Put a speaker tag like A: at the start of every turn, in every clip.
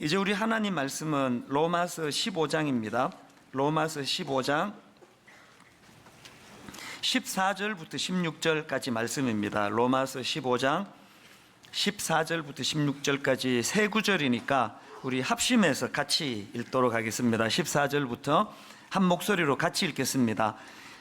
A: 이제 우리 하나님 말씀은 로마서 15장입니다. 로마서 15장 14절부터 16절까지 말씀입니다. 로마서 15장 14절부터 16절까지 세 구절이니까 우리 합심해서 같이 읽도록 하겠습니다. 14절부터 한 목소리로 같이 읽겠습니다.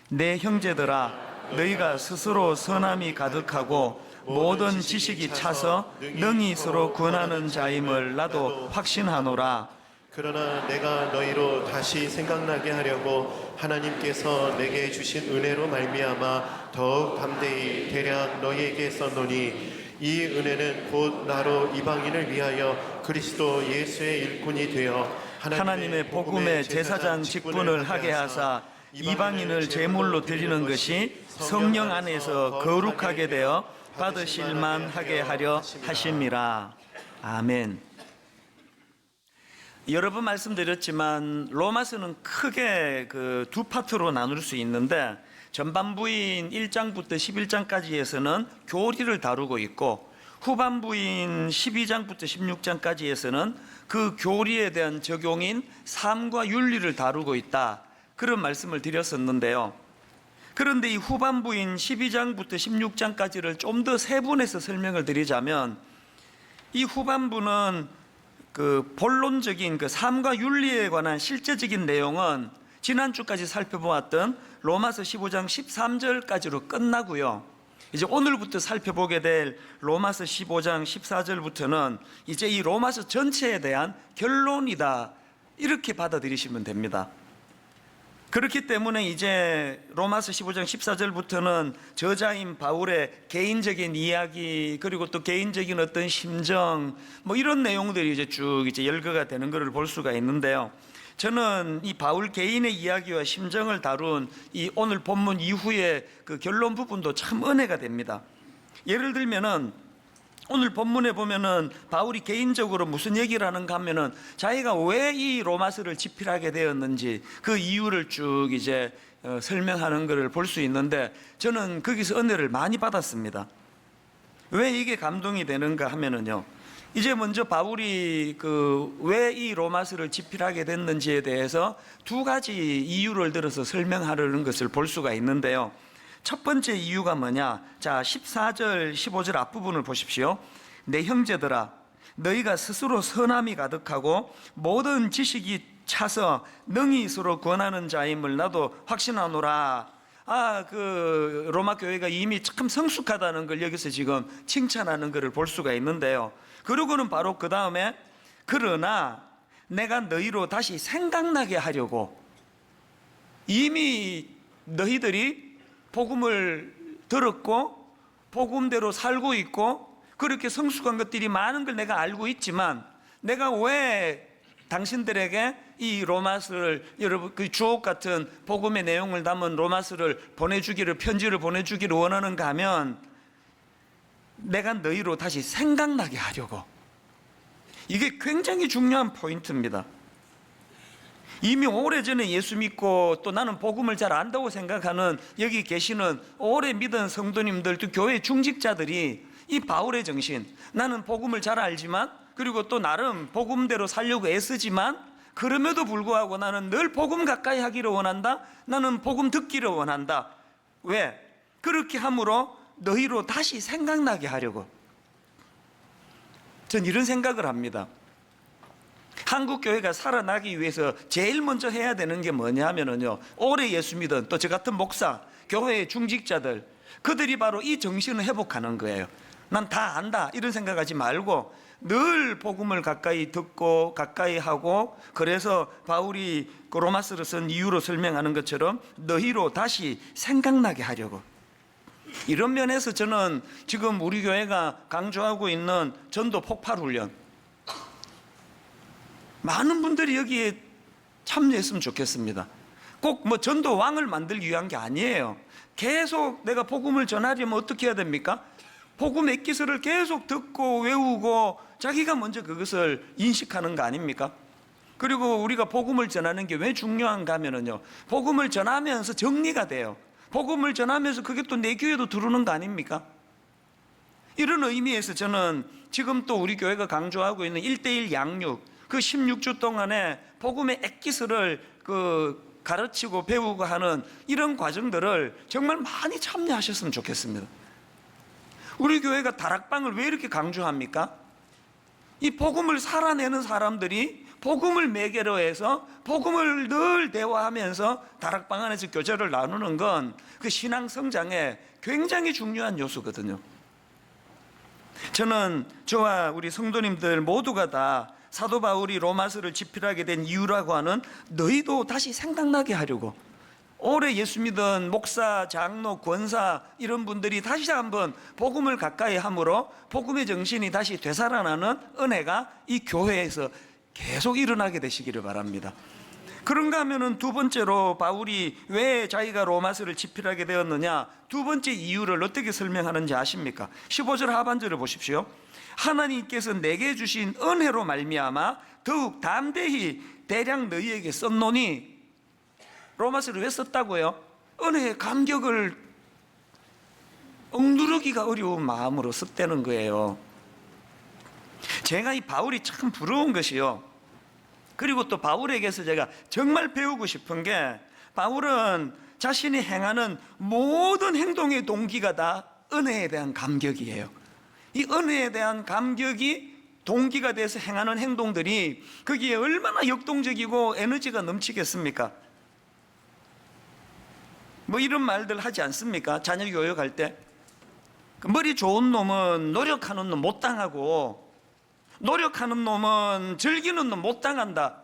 A: 내 형제들아, 너희가 스스로 선함이 가득하고 모든 지식이 차서 능히 서로 권하는 자임을 나도 확신하노라.
B: 그러나 내가 너희로 다시 생각나게 하려고 하나님께서 내게 주신 은혜로 말미암아 더욱 담대히 대략 너희에게 썼노니, 이 은혜는 곧 나로 이방인을 위하여 그리스도 예수의 일꾼이 되어
A: 하나님의 복음의 제사장 직분을 하게 하사 이방인을 제물로 드리는 것이 성령 안에서 거룩하게 되어 받으실만 하게 하려 하심이라. 아멘. 여러 번 말씀드렸지만 로마서는 크게 두 파트로 나눌 수 있는데, 전반부인 1장부터 11장까지에서는 교리를 다루고 있고, 후반부인 12장부터 16장까지에서는 그 교리에 대한 적용인 삶과 윤리를 다루고 있다, 그런 말씀을 드렸었는데요. 그런데 이 후반부인 12장부터 16장까지를 좀 더 세분해서 설명을 드리자면, 이 후반부는 본론적인 삶과 윤리에 관한 실제적인 내용은 지난주까지 살펴보았던 로마서 15장 13절까지로 끝나고요. 이제 오늘부터 살펴보게 될 로마서 15장 14절부터는 이제 이 로마서 전체에 대한 결론이다, 이렇게 받아들이시면 됩니다. 그렇기 때문에 이제 로마서 15장 14절부터는 저자인 바울의 개인적인 이야기, 그리고 또 개인적인 어떤 심정, 이런 내용들이 이제 쭉 열거가 되는 것을 볼 수가 있는데요. 저는 이 바울 개인의 이야기와 심정을 다룬 이 오늘 본문 이후의 그 결론 부분도 참 은혜가 됩니다. 예를 들면은 오늘 본문에 보면은 바울이 개인적으로 무슨 얘기를 하는가 하면은 자기가 왜 이 로마서를 집필하게 되었는지 그 이유를 쭉 설명하는 것을 볼 수 있는데, 저는 거기서 은혜를 많이 받았습니다. 왜 이게 감동이 되는가 하면은요, 이제 먼저 바울이 왜 이 로마서를 집필하게 됐는지에 대해서 두 가지 이유를 들어서 설명하려는 것을 볼 수가 있는데요. 첫 번째 이유가 뭐냐? 자, 14절 15절 앞부분을 보십시오. 내 형제들아, 너희가 스스로 선함이 가득하고 모든 지식이 차서 능히 서로 권하는 자임을 나도 확신하노라. 로마 교회가 이미 참 성숙하다는 걸 여기서 지금 칭찬하는 것을 볼 수가 있는데요. 그러고는 바로 그 다음에, 그러나 내가 너희로 다시 생각나게 하려고, 이미 너희들이 복음을 들었고 복음대로 살고 있고 그렇게 성숙한 것들이 많은 걸 내가 알고 있지만, 내가 왜 당신들에게 이 로마서를, 여러분 주옥 같은 복음의 내용을 담은 로마서를 편지를 보내주기를 원하는가 하면, 내가 너희로 다시 생각나게 하려고. 이게 굉장히 중요한 포인트입니다. 이미 오래전에 예수 믿고 또 나는 복음을 잘 안다고 생각하는 여기 계시는 오래 믿은 성도님들, 또 교회 중직자들이 이 바울의 정신, 나는 복음을 잘 알지만, 그리고 또 나름 복음대로 살려고 애쓰지만, 그럼에도 불구하고 나는 늘 복음 가까이 하기를 원한다, 나는 복음 듣기를 원한다. 왜? 그렇게 함으로 너희로 다시 생각나게 하려고. 전 이런 생각을 합니다. 한국 교회가 살아나기 위해서 제일 먼저 해야 되는 게 뭐냐 하면은요, 오래 예수 믿은 또 저 같은 목사, 교회의 중직자들, 그들이 바로 이 정신을 회복하는 거예요. 난 다 안다, 이런 생각하지 말고 늘 복음을 가까이 듣고 가까이 하고, 그래서 바울이 로마서를 쓴 이유로 설명하는 것처럼 너희로 다시 생각나게 하려고. 이런 면에서 저는 지금 우리 교회가 강조하고 있는 전도 폭발 훈련, 많은 분들이 여기에 참여했으면 좋겠습니다. 꼭 전도 왕을 만들기 위한 게 아니에요. 계속 내가 복음을 전하려면 어떻게 해야 됩니까? 복음의 기술을 계속 듣고 외우고 자기가 먼저 그것을 인식하는 거 아닙니까? 그리고 우리가 복음을 전하는 게 왜 중요한가 하면요, 복음을 전하면서 정리가 돼요. 복음을 전하면서 그게 또 내 귀에도 들어오는 거 아닙니까? 이런 의미에서 저는 지금 또 우리 교회가 강조하고 있는 1:1 양육, 그 16주 동안에 복음의 엑기스를 가르치고 배우고 하는 이런 과정들을 정말 많이 참여하셨으면 좋겠습니다. 우리 교회가 다락방을 왜 이렇게 강조합니까? 이 복음을 살아내는 사람들이 복음을 매개로 해서 복음을 늘 대화하면서 다락방 안에서 교제를 나누는 건 그 신앙 성장에 굉장히 중요한 요소거든요. 저는 저와 우리 성도님들 모두가 다 사도 바울이 로마서를 집필하게 된 이유라고 하는 너희도 다시 생각나게 하려고, 오래 예수 믿은 목사, 장로, 권사 이런 분들이 다시 한번 복음을 가까이 함으로 복음의 정신이 다시 되살아나는 은혜가 이 교회에서 계속 일어나게 되시기를 바랍니다. 그런가 하면은 두 번째로 바울이 왜 자기가 로마서를 집필하게 되었느냐, 두 번째 이유를 어떻게 설명하는지 아십니까? 15절 하반절을 보십시오. 하나님께서 내게 주신 은혜로 말미암아 더욱 담대히 대량 너희에게 썼노니. 로마서를 왜 썼다고요? 은혜의 감격을 억누르기가 어려운 마음으로 썼다는 거예요. 제가 이 바울이 참 부러운 것이요, 그리고 또 바울에게서 제가 정말 배우고 싶은 게, 바울은 자신이 행하는 모든 행동의 동기가 다 은혜에 대한 감격이에요. 이 은혜에 대한 감격이 동기가 돼서 행하는 행동들이 거기에 얼마나 역동적이고 에너지가 넘치겠습니까? 뭐 이런 말들 하지 않습니까? 자녀 교육할 때 머리 좋은 놈은 노력하는 놈 못 당하고, 노력하는 놈은 즐기는 놈 못 당한다.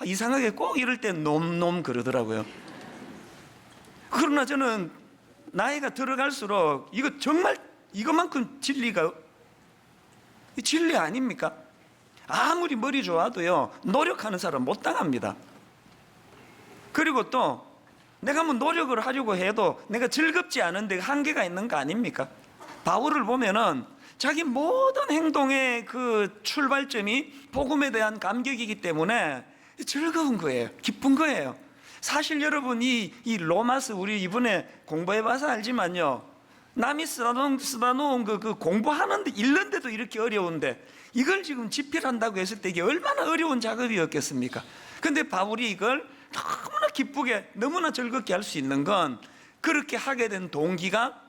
A: 이상하게 꼭 이럴 때 놈 그러더라고요. 그러나 저는 나이가 들어갈수록 이거 정말 이것만큼 진리가 진리 아닙니까? 아무리 머리 좋아도요, 노력하는 사람 못 당합니다. 그리고 또 내가 뭐 노력을 하려고 해도 내가 즐겁지 않은데 한계가 있는 거 아닙니까? 바울을 보면은 자기 모든 행동의 그 출발점이 복음에 대한 감격이기 때문에 즐거운 거예요. 기쁜 거예요. 사실 여러분, 이 로마서 우리 이번에 공부해봐서 알지만요, 남이 쓰다 놓은 그 공부하는데 읽는데도 이렇게 어려운데 이걸 지금 집필한다고 했을 때 이게 얼마나 어려운 작업이었겠습니까? 근데 바울이 이걸 너무나 기쁘게, 너무나 즐겁게 할 수 있는 건 그렇게 하게 된 동기가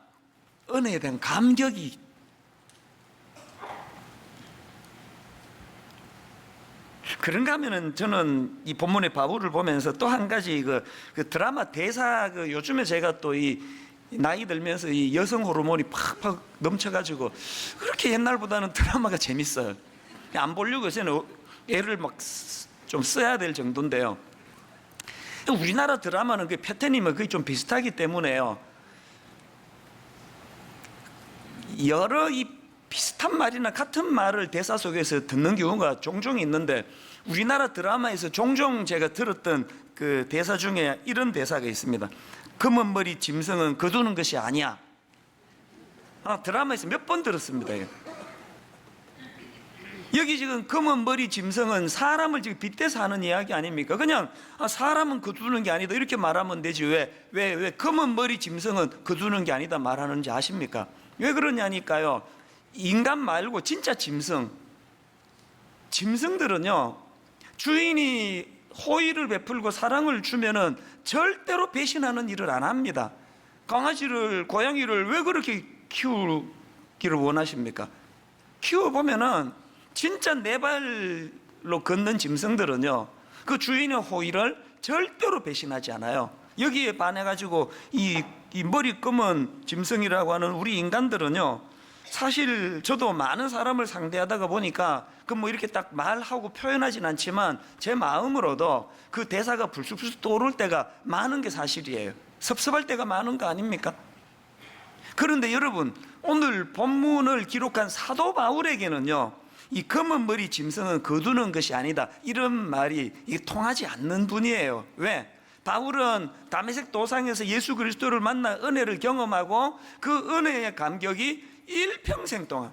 A: 은혜에 대한 감격이. 그런가 하면은 저는 이 본문의 바울을 보면서 또 한 가지 그 드라마 대사, 요즘에 제가 또 이 나이 들면서 이 여성 호르몬이 팍팍 넘쳐가지고 그렇게 옛날보다는 드라마가 재밌어요. 안 보려고 요새는 애를 막 좀 써야 될 정도인데요. 우리나라 드라마는 그 패턴이면 그게 좀 비슷하기 때문에요, 여러 이 비슷한 말이나 같은 말을 대사 속에서 듣는 경우가 종종 있는데, 우리나라 드라마에서 종종 제가 들었던 그 대사 중에 이런 대사가 있습니다. 검은 머리 짐승은 거두는 것이 아니야. 드라마에서 몇 번 들었습니다. 여기 지금 검은 머리 짐승은 사람을 지금 빗대서 하는 이야기 아닙니까? 그냥 사람은 거두는 게 아니다 이렇게 말하면 되지, 왜 검은 머리 짐승은 거두는 게 아니다 말하는지 아십니까? 왜 그러냐니까요, 인간 말고 진짜 짐승들은요, 주인이 호의를 베풀고 사랑을 주면은 절대로 배신하는 일을 안 합니다. 강아지를, 고양이를 왜 그렇게 키우기를 원하십니까? 키워보면은 진짜 네 발로 걷는 짐승들은요, 그 주인의 호의를 절대로 배신하지 않아요. 여기에 반해가지고 이 머리 검은 짐승이라고 하는 우리 인간들은요, 사실 저도 많은 사람을 상대하다가 보니까 그 뭐 이렇게 딱 말하고 표현하진 않지만 제 마음으로도 그 대사가 불쑥불쑥 떠오를 때가 많은 게 사실이에요. 섭섭할 때가 많은 거 아닙니까? 그런데 여러분, 오늘 본문을 기록한 사도 바울에게는요, 이 검은 머리 짐승은 거두는 것이 아니다 이런 말이 이게 통하지 않는 분이에요. 왜? 바울은 다메섹 도상에서 예수 그리스도를 만나 은혜를 경험하고 그 은혜의 감격이 일평생 동안,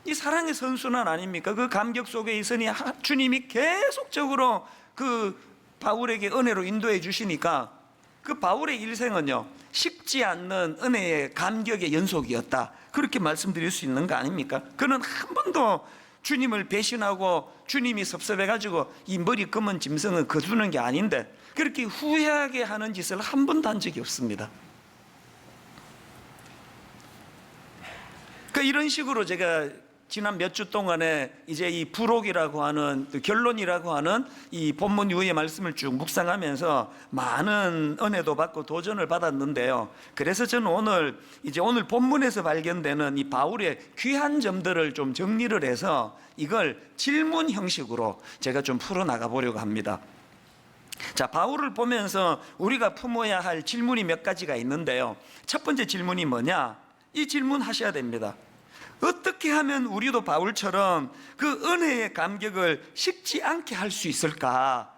A: 이 사랑의 선순환 아닙니까? 그 감격 속에 있으니 주님이 계속적으로 그 바울에게 은혜로 인도해 주시니까 그 바울의 일생은요, 식지 않는 은혜의 감격의 연속이었다, 그렇게 말씀드릴 수 있는 거 아닙니까? 그는 한 번도 주님을 배신하고 주님이 섭섭해가지고 이 머리 검은 짐승은 거두는 게 아닌데 그렇게 후회하게 하는 짓을 한 번도 한 적이 없습니다. 그러니까 이런 식으로 제가 지난 몇 주 동안에 이제 이 부록이라고 하는 결론이라고 하는 이 본문 이후의 말씀을 쭉 묵상하면서 많은 은혜도 받고 도전을 받았는데요. 그래서 저는 오늘 본문에서 발견되는 이 바울의 귀한 점들을 좀 정리를 해서 이걸 질문 형식으로 제가 좀 풀어나가 보려고 합니다. 자, 바울을 보면서 우리가 품어야 할 질문이 몇 가지가 있는데요. 첫 번째 질문이 뭐냐? 이 질문 하셔야 됩니다. 어떻게 하면 우리도 바울처럼 그 은혜의 감격을 식지 않게 할 수 있을까?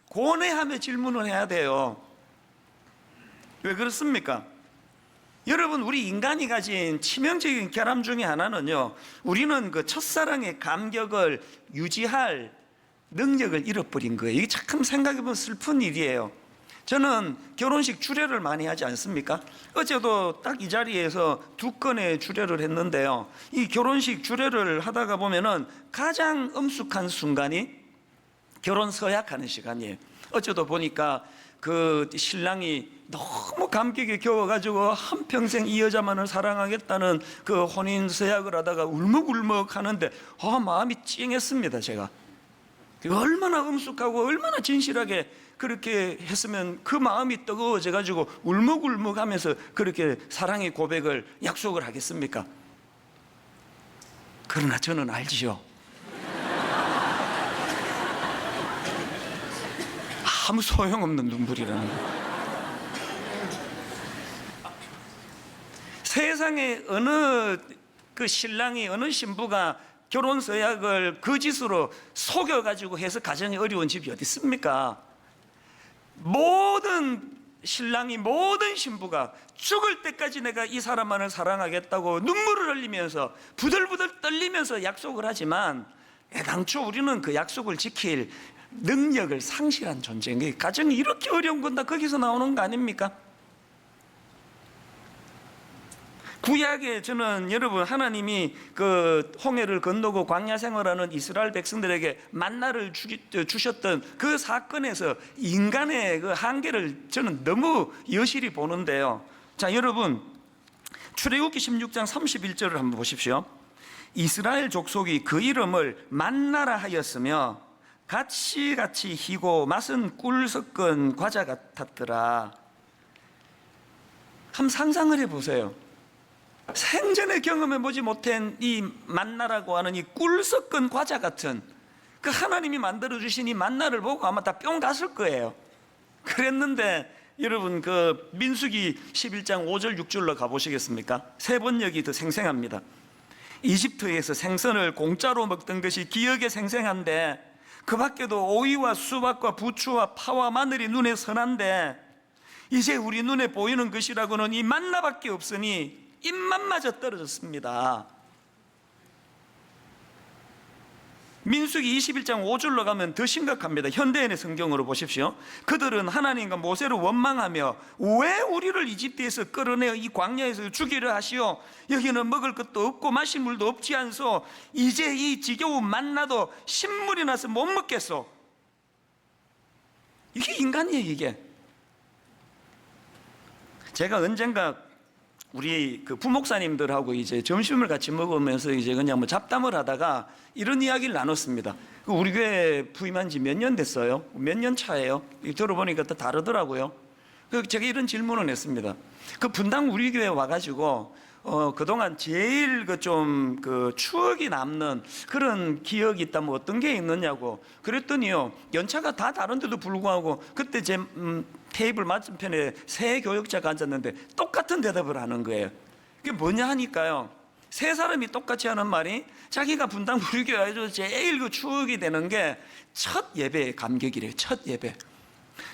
A: 고뇌하며 질문을 해야 돼요. 왜 그렇습니까? 여러분, 우리 인간이 가진 치명적인 결함 중에 하나는요, 우리는 그 첫사랑의 감격을 유지할 능력을 잃어버린 거예요. 이게 참 생각해보면 슬픈 일이에요. 저는 결혼식 주례를 많이 하지 않습니까? 어제도 딱 이 자리에서 2건의 주례를 했는데요. 이 결혼식 주례를 하다가 보면은 가장 엄숙한 순간이 결혼 서약하는 시간이에요. 어제도 보니까 그 신랑이 너무 감격에 겨워가지고 한평생 이 여자만을 사랑하겠다는 그 혼인 서약을 하다가 울먹울먹 하는데 마음이 찡했습니다. 제가 얼마나 엄숙하고 얼마나 진실하게 그렇게 했으면 그 마음이 뜨거워져 가지고 울먹울먹 하면서 그렇게 사랑의 고백을 약속을 하겠습니까? 그러나 저는 알지요. 아무 소용없는 눈물이라는 거. 세상에 어느 그 신랑이 어느 신부가 결혼 서약을 거짓으로 속여가지고 해서 가정이 어려운 집이 어디 있습니까? 모든 신랑이 모든 신부가 죽을 때까지 내가 이 사람만을 사랑하겠다고 눈물을 흘리면서 부들부들 떨리면서 약속을 하지만 애당초 우리는 그 약속을 지킬 능력을 상실한 존재인 거예요. 가정이 이렇게 어려운 건 다 거기서 나오는 거 아닙니까? 구약에 저는 여러분 하나님이 그 홍해를 건너고 광야 생활하는 이스라엘 백성들에게 만나를 주셨던 그 사건에서 인간의 그 한계를 저는 너무 여실히 보는데요. 자, 여러분 출애굽기 16장 31절을 한번 보십시오. 이스라엘 족속이 그 이름을 만나라 하였으며 같이 희고 맛은 꿀 섞은 과자 같았더라. 한번 상상을 해보세요. 생전에 경험해보지 못한 이 만나라고 하는 이 꿀 섞은 과자 같은 그 하나님이 만들어주신 이 만나를 보고 아마 다 뿅 갔을 거예요. 그랬는데 여러분 그 민수기 11장 5절 6절로 가보시겠습니까? 세 번역이 더 생생합니다. 이집트에서 생선을 공짜로 먹던 것이 기억에 생생한데 그 밖에도 오이와 수박과 부추와 파와 마늘이 눈에 선한데 이제 우리 눈에 보이는 것이라고는 이 만나밖에 없으니 입맛마저 떨어졌습니다. 민수기 21장 5절로 가면 더 심각합니다. 현대인의 성경으로 보십시오. 그들은 하나님과 모세를 원망하며 왜 우리를 이집트에서 끌어내어 이 광야에서 죽이려 하시오? 여기는 먹을 것도 없고 마실 물도 없지 않소? 이제 이 지겨운 만나도 신물이 나서 못 먹겠소. 이게 인간이에요. 이게 제가 언젠가 우리 그 부목사님들하고 이제 점심을 같이 먹으면서 이제 그냥 뭐 잡담을 하다가 이런 이야기를 나눴습니다. 우리 교회 부임한 지 몇 년 됐어요? 몇 년 차예요? 들어보니까 또 다르더라고요. 제가 이런 질문을 했습니다. 그 분당 우리 교회 와가지고 그동안 제일 그 추억이 남는 그런 기억이 있다면 어떤 게 있느냐고 그랬더니요, 연차가 다 다른데도 불구하고 그때 제 테이블 맞은편에 세 교역자가 앉았는데 똑같은 대답을 하는 거예요. 그게 뭐냐 하니까요, 세 사람이 똑같이 하는 말이 자기가 분당 우리 교회에서 제일 그 추억이 되는 게 첫 예배의 감격이래요. 첫 예배.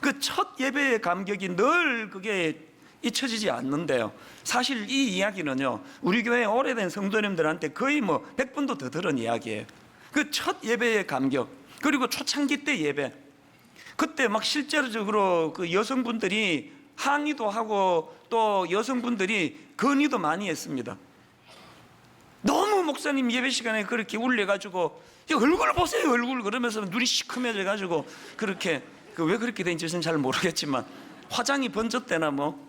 A: 그 첫 예배의 감격이 늘 그게 잊혀지지 않는데요. 사실 이 이야기는요, 우리 교회 오래된 성도님들한테 거의 뭐 100번도 더 들은 이야기예요. 그 첫 예배의 감격, 그리고 초창기 때 예배, 그때 막 실제적으로 그 여성분들이 항의도 하고 또 여성분들이 건의도 많이 했습니다. 너무 목사님 예배 시간에 그렇게 울려가지고 얼굴 보세요 얼굴 그러면서 눈이 시커매져가지고 그렇게 왜 그렇게 된지 저는 잘 모르겠지만 화장이 번졌대나 뭐.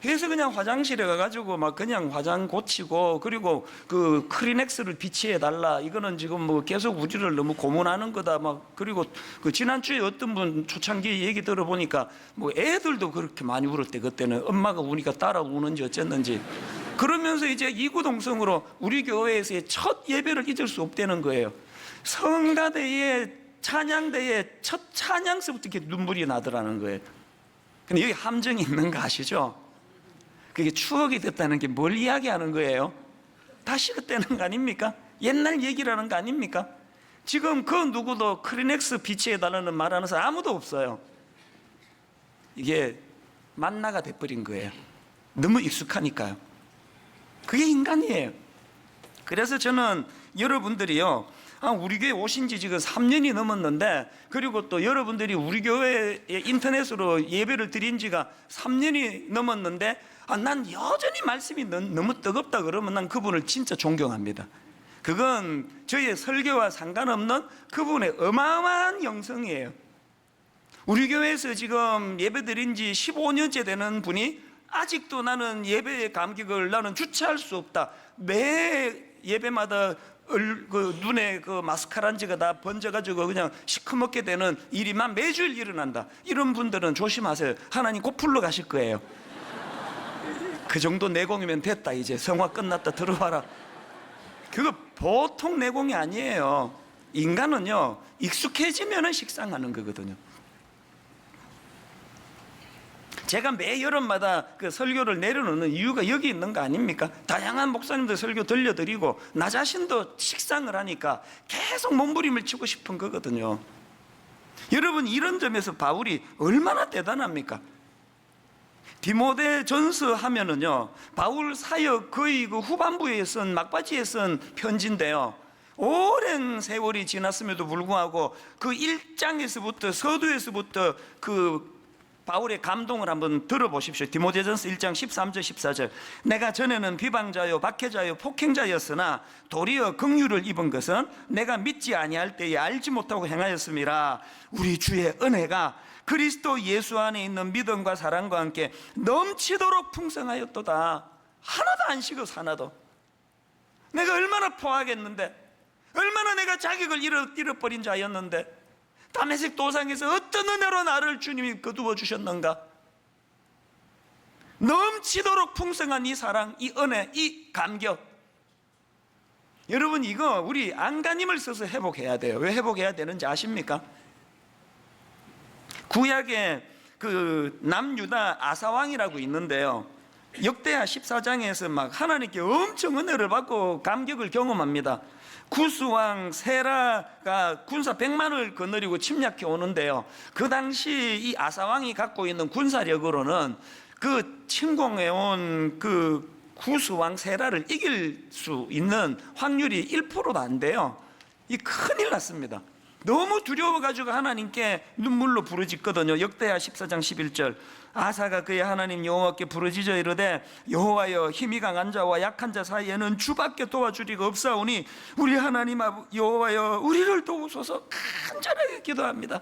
A: 그래서 그냥 화장실에 가가지고 막 그냥 화장 고치고 그리고 그 크리넥스를 비치해 달라 이거는 지금 뭐 계속 우리를 너무 고문하는 거다 막. 그리고 그 지난주에 어떤 분 초창기 얘기 들어보니까 뭐 애들도 그렇게 많이 울었대. 그때는 엄마가 우니까 따라 우는지 어쨌는지 그러면서 이제 이구동성으로 우리 교회에서의 첫 예배를 잊을 수 없다는 거예요. 성가대의 찬양대의 첫 찬양서부터 이렇게 눈물이 나더라는 거예요. 근데 여기 함정이 있는 거 아시죠? 그게 추억이 됐다는 게 뭘 이야기하는 거예요? 다시 그때는 거 아닙니까? 옛날 얘기라는 거 아닙니까? 지금 그 누구도 크리넥스 비치해달라는 말하는 사람 아무도 없어요. 이게 만나가 돼버린 거예요. 너무 익숙하니까요. 그게 인간이에요. 그래서 저는 여러분들이요, 우리 교회 오신 지 지금 3년이 넘었는데, 그리고 또 여러분들이 우리 교회에 인터넷으로 예배를 드린 지가 3년이 넘었는데, 난 여전히 말씀이 너무 뜨겁다 그러면 난 그분을 진짜 존경합니다. 그건 저희의 설교와 상관없는 그분의 어마어마한 영성이에요. 우리 교회에서 지금 예배 드린 지 15년째 되는 분이 아직도 나는 예배의 감격을 나는 주체할 수 없다. 매 예배마다 그 눈에 그 마스카란지가 다 번져가지고 그냥 시커멓게 되는 일이만 매주일 일어난다. 이런 분들은 조심하세요. 하나님 곧 불러 가실 거예요. 그 정도 내공이면 됐다. 이제 성화 끝났다. 들어와라. 그거 보통 내공이 아니에요. 인간은요 익숙해지면 식상하는 거거든요. 제가 매 여름마다 그 설교를 내려놓는 이유가 여기 있는 거 아닙니까? 다양한 목사님들 설교 들려드리고 나 자신도 식상을 하니까 계속 몸부림을 치고 싶은 거거든요. 여러분, 이런 점에서 바울이 얼마나 대단합니까? 디모데 전서 하면은요, 바울 사역 거의 그 후반부에 쓴 막바지에 쓴 편지인데요, 오랜 세월이 지났음에도 불구하고 그 1장에서부터 서두에서부터 그 바울의 감동을 한번 들어보십시오. 디모데전서 1장 13절 14절. 내가 전에는 비방자요 박해자요 폭행자였으나 도리어 긍휼을 입은 것은 내가 믿지 아니할 때에 알지 못하고 행하였음이라. 우리 주의 은혜가 그리스도 예수 안에 있는 믿음과 사랑과 함께 넘치도록 풍성하였도다. 하나도 안 식어서 하나도. 내가 얼마나 포하겠는데, 얼마나 내가 자격을 잃어버린 자였는데, 다메섹 도상에서 어떤 은혜로 나를 주님이 거두어 주셨는가? 넘치도록 풍성한 이 사랑, 이 은혜, 이 감격. 여러분, 이거 우리 안간힘을 써서 회복해야 돼요. 왜 회복해야 되는지 아십니까? 구약에 그 남유다 아사왕이라고 있는데요, 역대하 14장에서 막 하나님께 엄청 은혜를 받고 감격을 경험합니다. 구스왕 세라가 군사 100만을 거느리고 침략해 오는데요, 그 당시 이 아사왕이 갖고 있는 군사력으로는 그 침공해 온 그 구스왕 세라를 이길 수 있는 확률이 1%도 안 돼요. 이 큰일 났습니다. 너무 두려워가지고 하나님께 눈물로 부르짖거든요. 역대하 14장 11절. 아사가 그의 하나님 여호와께 부르짖어 이르되, 여호와여, 힘이 강한 자와 약한 자 사이에는 주밖에 도와주리가 없사오니 우리 하나님 여호와여, 우리를 도우소서. 간절하게 기도합니다.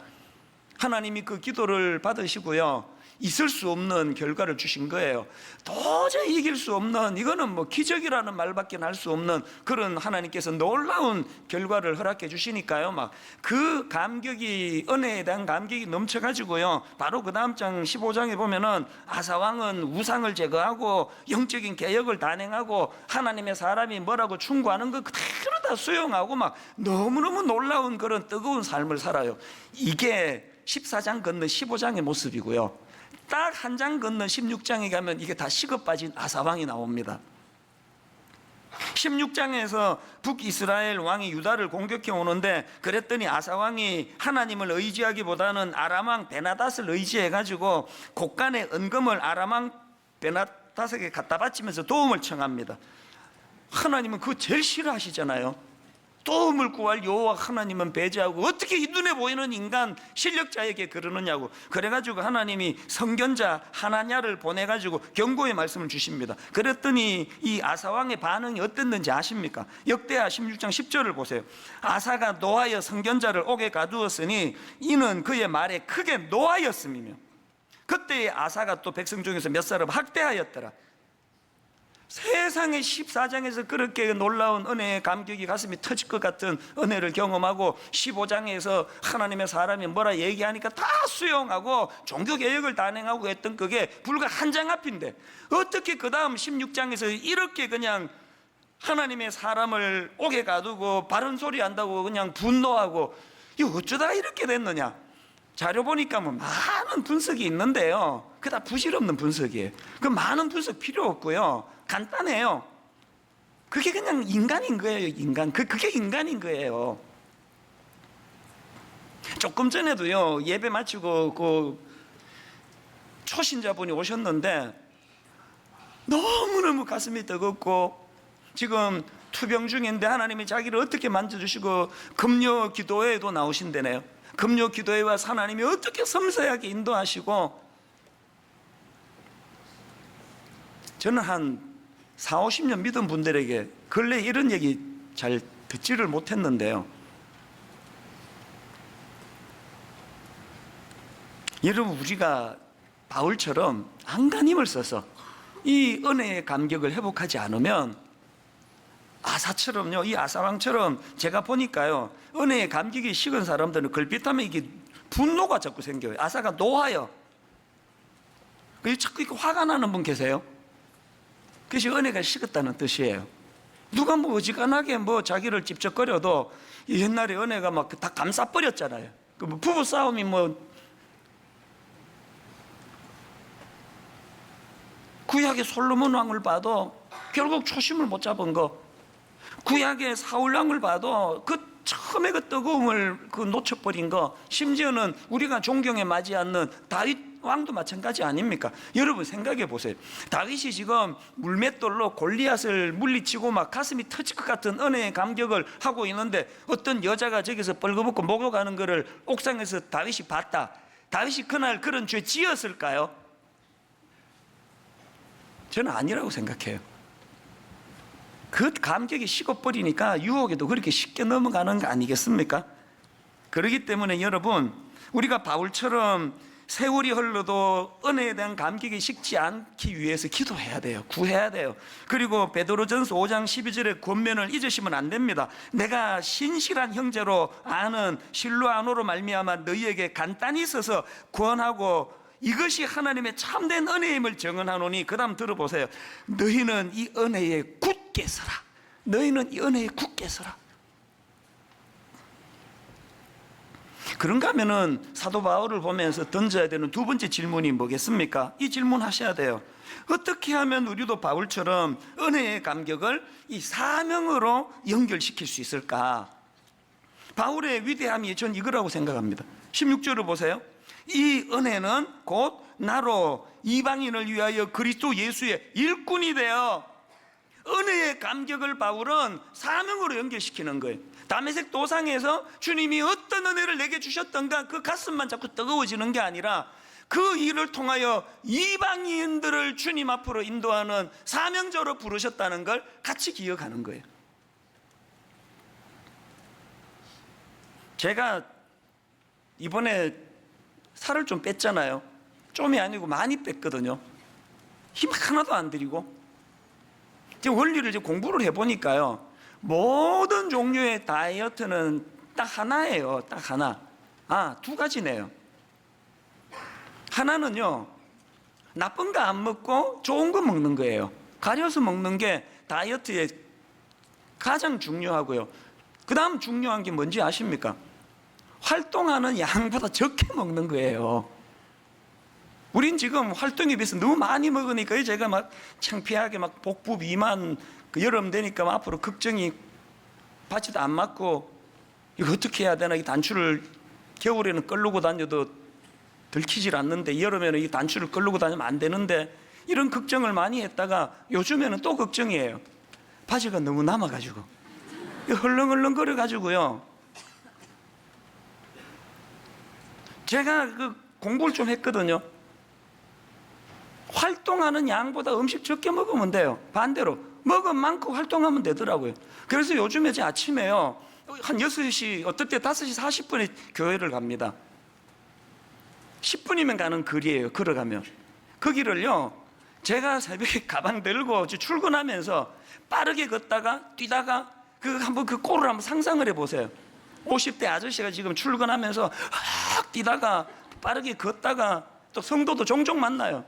A: 하나님이 그 기도를 받으시고요, 있을 수 없는 결과를 주신 거예요. 도저히 이길 수 없는, 이거는 뭐 기적이라는 말밖에 할 수 없는 그런 하나님께서 놀라운 결과를 허락해 주시니까요, 막 그 감격이, 은혜에 대한 감격이 넘쳐가지고요, 바로 그 다음 장 15장에 보면은 아사왕은 우상을 제거하고 영적인 개혁을 단행하고 하나님의 사람이 뭐라고 충고하는 거 그대로 다 수용하고 막 너무너무 놀라운 그런 뜨거운 삶을 살아요. 이게 14장 건너 15장의 모습이고요, 딱 한 장 건너 16장에 가면 이게 다 식어 빠진 아사왕이 나옵니다. 16장에서 북이스라엘 왕이 유다를 공격해 오는데, 그랬더니 아사왕이 하나님을 의지하기보다는 아람왕 베나닷을 의지해가지고 곳간의 은금을 아람왕 베나닷에게 갖다 바치면서 도움을 청합니다. 하나님은 그거 제일 싫어하시잖아요. 도움을 구할 여호와 하나님은 배제하고 어떻게 이 눈에 보이는 인간 실력자에게 그러느냐고. 그래가지고 하나님이 선견자 하나냐를 보내가지고 경고의 말씀을 주십니다. 그랬더니 이 아사왕의 반응이 어땠는지 아십니까? 역대하 16장 10절을 보세요. 아사가 노하여 선견자를 옥에 가두었으니 이는 그의 말에 크게 노하였음이며, 그때 아사가 또 백성 중에서 몇 사람 학대하였더라. 세상의 14장에서 그렇게 놀라운 은혜의 감격이 가슴이 터질 것 같은 은혜를 경험하고 15장에서 하나님의 사람이 뭐라 얘기하니까 다 수용하고 종교개혁을 단행하고 했던 그게 불과 한 장 앞인데, 어떻게 그 다음 16장에서 이렇게 그냥 하나님의 사람을 옥에 가두고 바른 소리 한다고 그냥 분노하고, 이거 어쩌다 이렇게 됐느냐. 자료 보니까 뭐 많은 분석이 있는데요, 그게 다 부질없는 분석이에요. 그 많은 분석 필요 없고요, 간단해요. 그게 그냥 인간인 거예요. 인간. 그게 인간인 거예요. 조금 전에도요, 예배 마치고 그 초신자분이 오셨는데 너무너무 가슴이 뜨겁고 지금 투병 중인데 하나님이 자기를 어떻게 만져주시고 금요 기도회에도 나오신다네요. 금요 기도회와 하나님이 어떻게 섬세하게 인도하시고, 저는 한 40-50년 믿은 분들에게 근래 이런 얘기 잘 듣지를 못했는데요, 여러분, 우리가 바울처럼 안간힘을 써서 이 은혜의 감격을 회복하지 않으면 아사처럼요, 이 아사왕처럼 제가 보니까요, 은혜의 감격이 식은 사람들은 걸핏하면 이게 분노가 자꾸 생겨요. 아사가 노하여. 자꾸 이렇게 화가 나는 분 계세요? 그것이 은혜가 식었다는 뜻이에요. 누가 뭐 어지간하게 뭐 자기를 찝쩍거려도 옛날에 은혜가 막 다 감싸버렸잖아요. 그 뭐 부부 싸움이 뭐 구약의 솔로몬 왕을 봐도 결국 초심을 못 잡은 거, 구약의 사울 왕을 봐도 그 처음에 그 뜨거움을 그 놓쳐버린 거, 심지어는 우리가 존경에 맞지 않는 다윗 왕도 마찬가지 아닙니까? 여러분 생각해 보세요. 다윗이 지금 물맷돌로 골리앗을 물리치고 막 가슴이 터질 것 같은 은혜의 감격을 하고 있는데 어떤 여자가 저기서 벌거벗고 목욕하는 것을 옥상에서 다윗이 봤다. 다윗이 그날 그런 죄 지었을까요? 저는 아니라고 생각해요. 그 감격이 식어버리니까 유혹에도 그렇게 쉽게 넘어가는 거 아니겠습니까? 그렇기 때문에 여러분, 우리가 바울처럼 세월이 흘러도 은혜에 대한 감격이 식지 않기 위해서 기도해야 돼요. 구해야 돼요. 그리고 베드로전서 5장 12절의 권면을 잊으시면 안 됩니다. 내가 신실한 형제로 아는 실로아노로 말미암아 너희에게 간단히 써서 권하고 이것이 하나님의 참된 은혜임을 증언하노니, 그 다음 들어보세요. 너희는 이 은혜에 굳게 서라. 너희는 이 은혜에 굳게 서라. 그런가 하면은 사도 바울을 보면서 던져야 되는 두 번째 질문이 뭐겠습니까? 이 질문 하셔야 돼요. 어떻게 하면 우리도 바울처럼 은혜의 감격을 이 사명으로 연결시킬 수 있을까? 바울의 위대함이 전 이거라고 생각합니다. 16절을 보세요. 이 은혜는 곧 나로 이방인을 위하여 그리스도 예수의 일꾼이 되어, 은혜의 감격을 바울은 사명으로 연결시키는 거예요. 다메섹 도상에서 주님이 어떤 은혜를 내게 주셨던가 그 가슴만 자꾸 뜨거워지는 게 아니라 그 일을 통하여 이방인들을 주님 앞으로 인도하는 사명자로 부르셨다는 걸 같이 기억하는 거예요. 제가 이번에 살을 좀 뺐잖아요. 좀이 아니고 많이 뺐거든요. 힘 하나도 안 들이고. 원리를 이제 공부를 해보니까요, 모든 종류의 다이어트는 딱 하나예요. 딱 하나. 두 가지네요. 하나는요, 나쁜 거 안 먹고 좋은 거 먹는 거예요. 가려서 먹는 게 다이어트에 가장 중요하고요. 그 다음 중요한 게 뭔지 아십니까? 활동하는 양보다 적게 먹는 거예요. 우린 지금 활동에 비해서 너무 많이 먹으니까 제가 막 창피하게 막 복부 비만, 여름 되니까 앞으로 걱정이 바지도 안 맞고 이거 어떻게 해야 되나, 이 단추를 겨울에는 끌고 다녀도 들키질 않는데 여름에는 이 단추를 끌고 다니면 안 되는데, 이런 걱정을 많이 했다가 요즘에는 또 걱정이에요. 바지가 너무 남아가지고 헐렁헐렁거려 가지고요. 제가 그 공부를 좀 했거든요. 활동하는 양보다 음식 적게 먹으면 돼요. 반대로 먹은 만큼 활동하면 되더라고요. 그래서 요즘에 제 아침에요, 한 6시, 어떨 때 5시 40분에 교회를 갑니다. 10분이면 가는 거리예요. 걸어가면. 그 길을요, 제가 새벽에 가방 들고 출근하면서 빠르게 걷다가 뛰다가 한번 그 꼴을 한번 상상을 해보세요. 50대 아저씨가 지금 출근하면서 확 뛰다가 빠르게 걷다가 또 성도도 종종 만나요.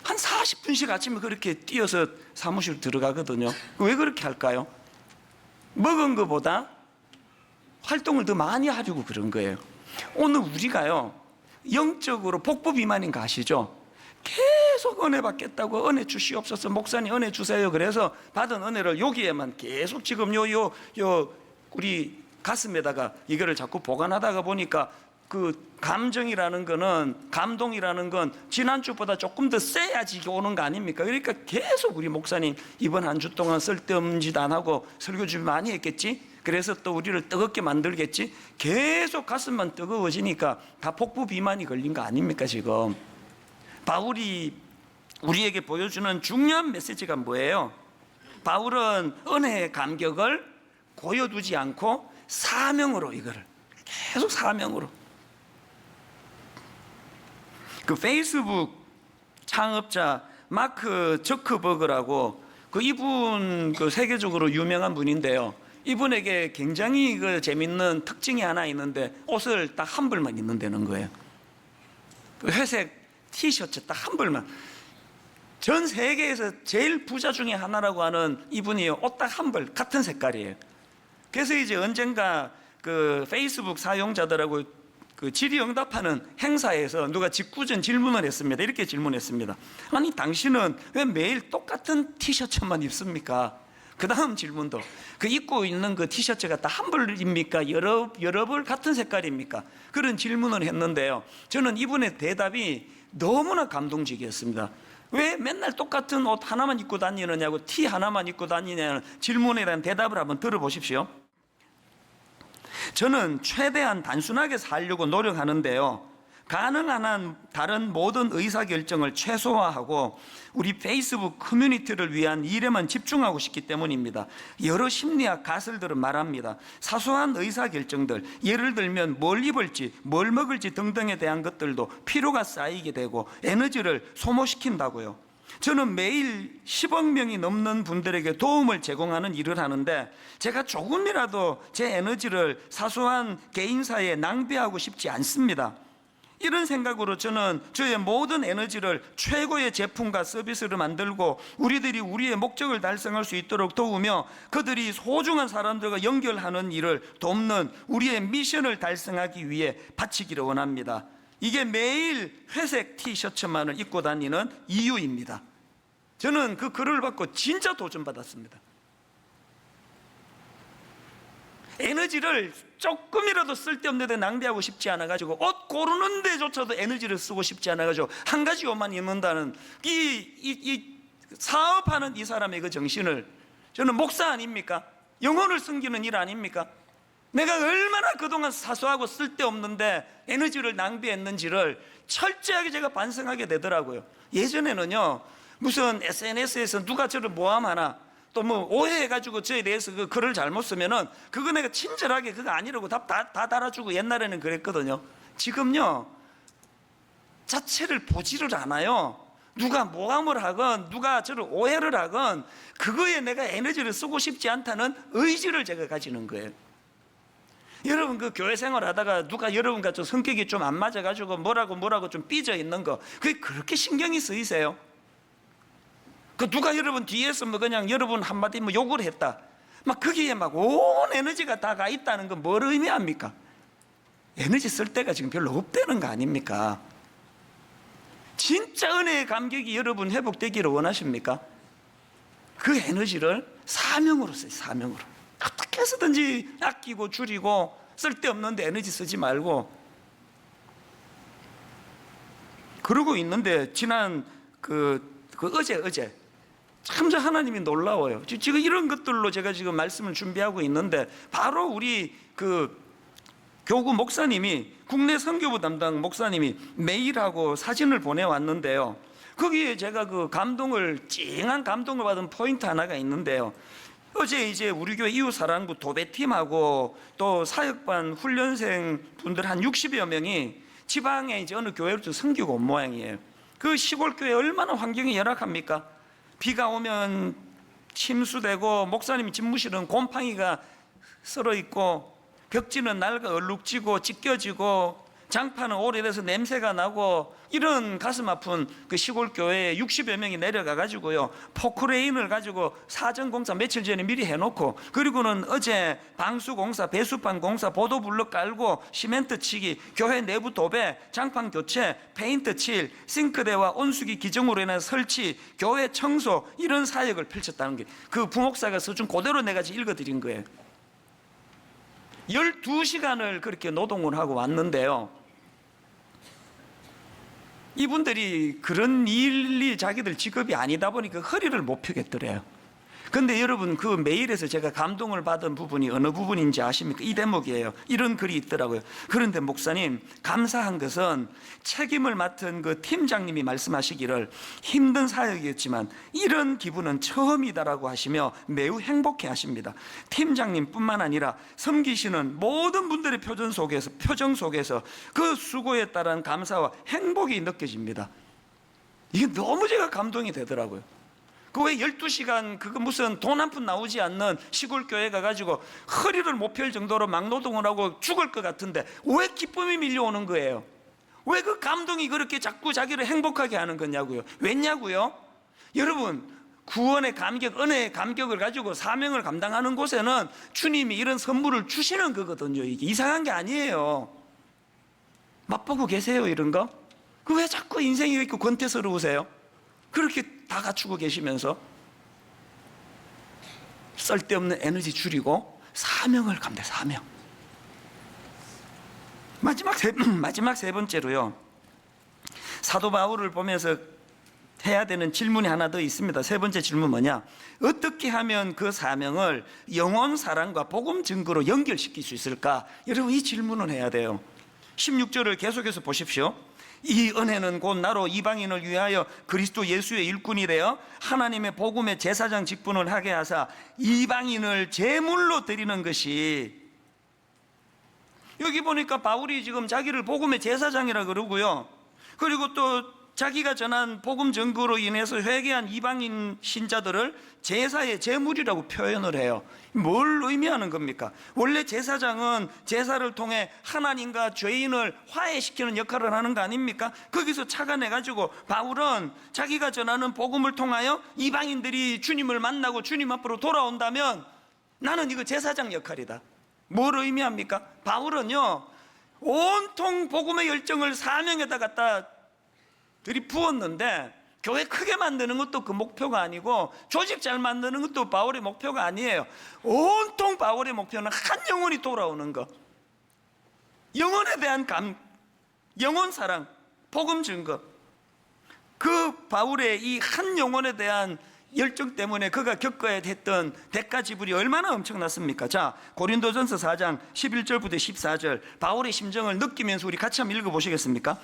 A: 한 40분씩 아침에 그렇게 뛰어서 사무실 들어가거든요. 왜 그렇게 할까요? 먹은 것보다 활동을 더 많이 하려고 그런 거예요. 오늘 우리가요, 영적으로 복부 비만인 거 아시죠? 계속 은혜 받겠다고, 은혜 주시옵소서, 목사님 은혜 주세요. 그래서 받은 은혜를 여기에만 계속 지금 우리 가슴에다가 이거를 자꾸 보관하다가 보니까 그 감정이라는 거는, 감동이라는 건 지난주보다 조금 더 세야지 이게 오는 거 아닙니까? 그러니까 계속 우리 목사님 이번 한 주 동안 쓸데없는 짓 안 하고 설교 좀 많이 했겠지? 그래서 또 우리를 뜨겁게 만들겠지? 계속 가슴만 뜨거워지니까 다 복부 비만이 걸린 거 아닙니까 지금? 바울이 우리에게 보여주는 중요한 메시지가 뭐예요? 바울은 은혜의 감격을 고여두지 않고 사명으로, 이거를 계속 사명으로. 그 페이스북 창업자 마크 저커버그라고, 이분 세계적으로 유명한 분인데요. 이분에게 굉장히 재밌는 특징이 하나 있는데, 옷을 딱 한 벌만 입는다는 거예요. 회색 티셔츠 딱 한 벌만. 전 세계에서 제일 부자 중에 하나라고 하는 이분이 옷 딱 한 벌 같은 색깔이에요. 그래서 이제 언젠가 페이스북 사용자들하고 질의응답하는 행사에서 누가 직구전 질문을 했습니다. 이렇게 질문했습니다. 아니 당신은 왜 매일 똑같은 티셔츠만 입습니까? 그 다음 질문도, 입고 있는 그 티셔츠가 다 한 벌입니까? 여러 벌 같은 색깔입니까? 그런 질문을 했는데요, 저는 이분의 대답이 너무나 감동적이었습니다. 왜 맨날 똑같은 옷 하나만 입고 다니느냐고, 티 하나만 입고 다니냐는 질문에 대한 대답을 한번 들어보십시오. 저는 최대한 단순하게 살려고 노력하는데요, 가능한 한 다른 모든 의사결정을 최소화하고 우리 페이스북 커뮤니티를 위한 일에만 집중하고 싶기 때문입니다. 여러 심리학 가설들은 말합니다. 사소한 의사결정들, 예를 들면 뭘 입을지, 뭘 먹을지 등등에 대한 것들도 피로가 쌓이게 되고 에너지를 소모시킨다고요. 저는 매일 10억 명이 넘는 분들에게 도움을 제공하는 일을 하는데, 제가 조금이라도 제 에너지를 사소한 개인사에 낭비하고 싶지 않습니다. 이런 생각으로 저는 저의 모든 에너지를 최고의 제품과 서비스를 만들고 우리들이 우리의 목적을 달성할 수 있도록 도우며 그들이 소중한 사람들과 연결하는 일을 돕는 우리의 미션을 달성하기 위해 바치기를 원합니다. 이게 매일 회색 티셔츠만을 입고 다니는 이유입니다. 저는 그 글을 받고 진짜 도전받았습니다. 에너지를 조금이라도 쓸데없는 데 낭비하고 싶지 않아가지고, 옷 고르는 데조차도 에너지를 쓰고 싶지 않아가지고 한 가지 옷만 입는다는 이 사업하는 이 사람의 그 정신을, 저는 목사 아닙니까? 영혼을 섬기는 일 아닙니까? 내가 얼마나 그동안 사소하고 쓸데없는데 에너지를 낭비했는지를 철저하게 제가 반성하게 되더라고요. 예전에는요, 무슨 SNS에서 누가 저를 모함하나, 또 뭐 오해해가지고 저에 대해서 그 글을 잘못 쓰면은 그거 내가 친절하게 그거 아니라고 다 달아주고 옛날에는 그랬거든요. 지금요, 자체를 보지를 않아요. 누가 모함을 하건 누가 저를 오해를 하건 그거에 내가 에너지를 쓰고 싶지 않다는 의지를 제가 가지는 거예요. 여러분 교회 생활하다가 누가 여러분과 좀 성격이 좀 안 맞아가지고 뭐라고 좀 삐져 있는 거, 그게 그렇게 신경이 쓰이세요? 누가 여러분 뒤에서 그냥 여러분 한마디 욕을 했다, 막 거기에 막 온 에너지가 다 가 있다는 건 뭘 의미합니까? 에너지 쓸 데가 지금 별로 없다는 거 아닙니까? 진짜 은혜의 감격이 여러분 회복되기를 원하십니까? 그 에너지를 사명으로 써요. 사명으로. 어떻게 해서든지 아끼고 줄이고 쓸데없는 데 에너지 쓰지 말고. 그러고 있는데 지난 어제 참 저 하나님이 놀라워요. 지금 이런 것들로 제가 지금 말씀을 준비하고 있는데, 바로 우리 그 교구 목사님이, 국내 선교부 담당 목사님이 메일하고 사진을 보내왔는데요, 거기에 제가 그 찡한 감동을 받은 포인트 하나가 있는데요, 어제 이제 우리 교회 이웃사랑부 도배팀하고 또 사역반 훈련생 분들 한 60여 명이 지방에 이제 어느 교회로 섬기고 온 모양이에요. 그 시골 교회 얼마나 환경이 열악합니까? 비가 오면 침수되고, 목사님 집무실은 곰팡이가 썰어 있고, 벽지는 낡아 얼룩지고 찢겨지고, 장판은 오래돼서 냄새가 나고, 이런 가슴 아픈 그 시골 교회에 60여 명이 내려가 가지고요, 포크레인을 가지고 사전공사 며칠 전에 미리 해놓고, 그리고는 어제 방수공사, 배수판 공사, 보도블럭 깔고 시멘트 치기, 교회 내부 도배, 장판 교체, 페인트 칠, 싱크대와 온수기 기정으로 인한 설치, 교회 청소, 이런 사역을 펼쳤다는 게 그 부목사가 써준 그대로 내가 읽어드린 거예요. 12시간을 그렇게 노동을 하고 왔는데요, 이분들이 그런 일이 자기들 직업이 아니다 보니까 허리를 못 펴겠더래요. 근데 여러분, 그 메일에서 제가 감동을 받은 부분이 어느 부분인지 아십니까? 이 대목이에요. 이런 글이 있더라고요. 그런데 목사님, 감사한 것은 책임을 맡은 그 팀장님이 말씀하시기를 힘든 사역이었지만 이런 기분은 처음이다라고 하시며 매우 행복해 하십니다. 팀장님뿐만 아니라 섬기시는 모든 분들의 표정 속에서 그 수고에 따른 감사와 행복이 느껴집니다. 이게 너무 제가 감동이 되더라고요. 그 왜 12시간 그거 무슨 돈 한 푼 나오지 않는 시골 교회 가가지고 허리를 못 펼 정도로 막노동을 하고 죽을 것 같은데 왜 기쁨이 밀려오는 거예요? 왜 그 감동이 그렇게 자꾸 자기를 행복하게 하는 거냐고요? 왜냐고요? 여러분, 구원의 감격, 은혜의 감격을 가지고 사명을 감당하는 곳에는 주님이 이런 선물을 주시는 거거든요. 이게 이상한 게 아니에요. 맛보고 계세요, 이런 거? 그 왜 자꾸 인생이 이렇게 권태스러우세요? 그렇게 다 갖추고 계시면서 쓸데없는 에너지 줄이고 사명을 감당, 사명. 마지막 세 번째로요, 사도 바울을 보면서 해야 되는 질문이 하나 더 있습니다. 세 번째 질문 뭐냐? 어떻게 하면 그 사명을 영혼 사랑과 복음 증거로 연결시킬 수 있을까? 여러분, 이 질문을 해야 돼요. 16절을 계속해서 보십시오. 이 은혜는 곧 나로 이방인을 위하여 그리스도 예수의 일꾼이 되어 하나님의 복음의 제사장 직분을 하게 하사 이방인을 제물로 드리는 것이, 여기 보니까 바울이 지금 자기를 복음의 제사장이라 그러고요, 그리고 또 자기가 전한 복음 증거로 인해서 회개한 이방인 신자들을 제사의 제물이라고 표현을 해요. 뭘 의미하는 겁니까? 원래 제사장은 제사를 통해 하나님과 죄인을 화해시키는 역할을 하는 거 아닙니까? 거기서 착안해가지고 바울은 자기가 전하는 복음을 통하여 이방인들이 주님을 만나고 주님 앞으로 돌아온다면 나는 이거 제사장 역할이다. 뭘 의미합니까? 바울은요, 온통 복음의 열정을 사명에다 갖다 들이부었는데, 교회 크게 만드는 것도 그 목표가 아니고 조직 잘 만드는 것도 바울의 목표가 아니에요. 온통 바울의 목표는 한 영혼이 돌아오는 것, 영혼에 대한 영혼 사랑, 복음 증거. 그 바울의 이 한 영혼에 대한 열정 때문에 그가 겪어야 했던 대가 지불이 얼마나 엄청났습니까? 자, 고린도전서 4장 11절부터 14절 바울의 심정을 느끼면서 우리 같이 한번 읽어보시겠습니까?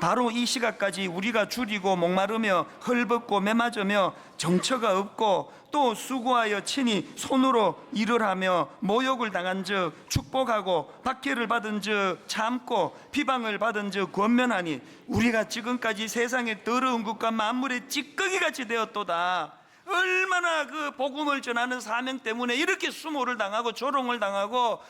A: 바로 이 시각까지 우리가 줄이고 목마르며 헐벗고 매맞으며 정처가 없고 또 수고하여 친히 손으로 일을 하며 모욕을 당한 즉 축복하고 박해를 받은 즉 참고 비방을 받은 즉 권면하니 우리가 지금까지 세상의 더러운 것과 만물의 찌꺼기같이 되었도다. 얼마나 그 복음을 전하는 사명 때문에 이렇게 수모를 당하고 조롱을 당하고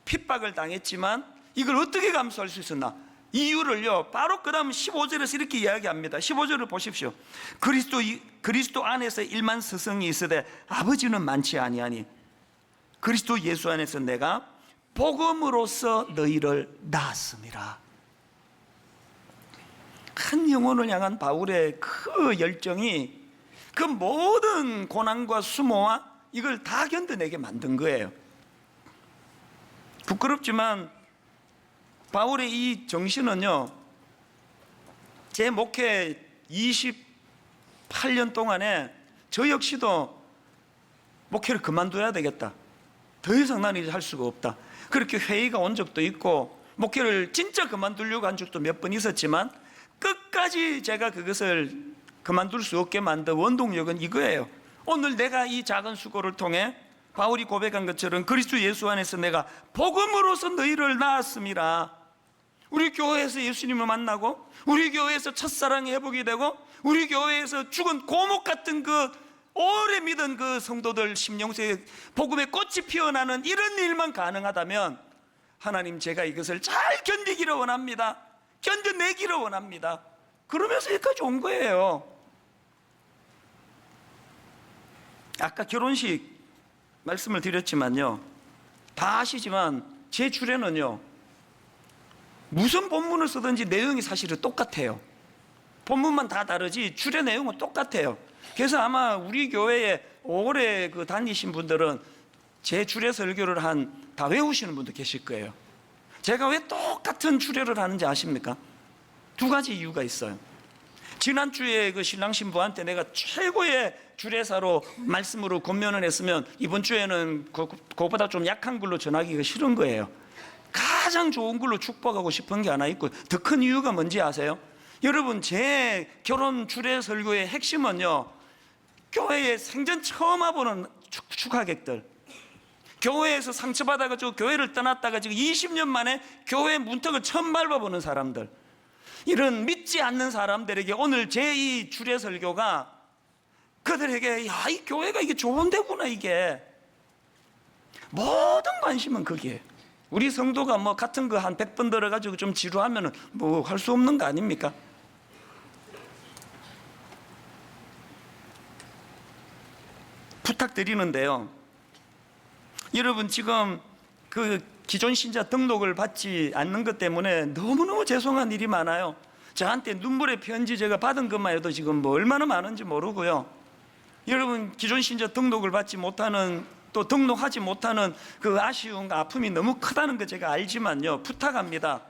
A: 핍박을 당했지만 이걸 어떻게 감수할 수 있었나? 이유를요, 바로 그 다음 15절에서 이렇게 이야기합니다. 15절을 보십시오. 그리스도 안에서 일만 스승이 있으되 아버지는 많지 아니하니 그리스도 예수 안에서 내가 복음으로써 너희를 낳았음이라. 한 영혼을 향한 바울의 그 열정이 그 모든 고난과 수모와 이걸 다 견뎌내게 만든 거예요. 부끄럽지만 바울의 이 정신은요, 제 목회 8년 동안에 저 역시도 목회를 그만둬야 되겠다, 더 이상 나는 이제 할 수가 없다, 그렇게 회의가 온 적도 있고 목회를 진짜 그만두려고 한 적도 몇 번 있었지만 끝까지 제가 그것을 그만둘 수 없게 만든 원동력은 이거예요. 오늘 내가 이 작은 수고를 통해 바울이 고백한 것처럼 그리스도 예수 안에서 내가 복음으로서 너희를 낳았음이라. 우리 교회에서 예수님을 만나고 우리 교회에서 첫사랑이 회복이 되고 우리 교회에서 죽은 고목 같은 그 오래 믿은 그 성도들 심령수의 복음의 꽃이 피어나는 이런 일만 가능하다면 하나님, 제가 이것을 잘 견디기를 원합니다. 견뎌내기를 원합니다. 그러면서 여기까지 온 거예요. 아까 결혼식 말씀을 드렸지만요, 다 아시지만 제 주례는요, 무슨 본문을 쓰든지 내용이 사실은 똑같아요. 본문만 다 다르지 주례 내용은 똑같아요. 그래서 아마 우리 교회에 오래 다니신 분들은 제 주례 설교를 다 외우시는 분도 계실 거예요. 제가 왜 똑같은 주례를 하는지 아십니까? 두 가지 이유가 있어요. 지난주에 그 신랑 신부한테 내가 최고의 주례사로 말씀으로 권면을 했으면 이번 주에는 그것보다 좀 약한 걸로 전하기가 싫은 거예요. 가장 좋은 걸로 축복하고 싶은 게 하나 있고, 더 큰 이유가 뭔지 아세요? 여러분, 제 결혼 주례 설교의 핵심은요, 교회에 생전 처음 와보는 축하객들, 교회에서 상처받아가지고 교회를 떠났다가 지금 20년 만에 교회 문턱을 처음 밟아보는 사람들, 이런 믿지 않는 사람들에게 오늘 제 이 주례 설교가 그들에게, 야, 이 교회가 이게 좋은 데구나, 이게. 모든 관심은 거기에. 우리 성도가 뭐 같은 거 한 100번 들어가지고 좀 지루하면은 뭐 할 수 없는 거 아닙니까? 부탁드리는데요, 여러분, 지금 그 기존 신자 등록을 받지 않는 것 때문에 너무너무 죄송한 일이 많아요. 저한테 눈물의 편지 제가 받은 것만 해도 지금 뭐 얼마나 많은지 모르고요. 여러분, 기존 신자 등록을 받지 못하는, 또 등록하지 못하는 그 아쉬움과 아픔이 너무 크다는 거 제가 알지만요, 부탁합니다.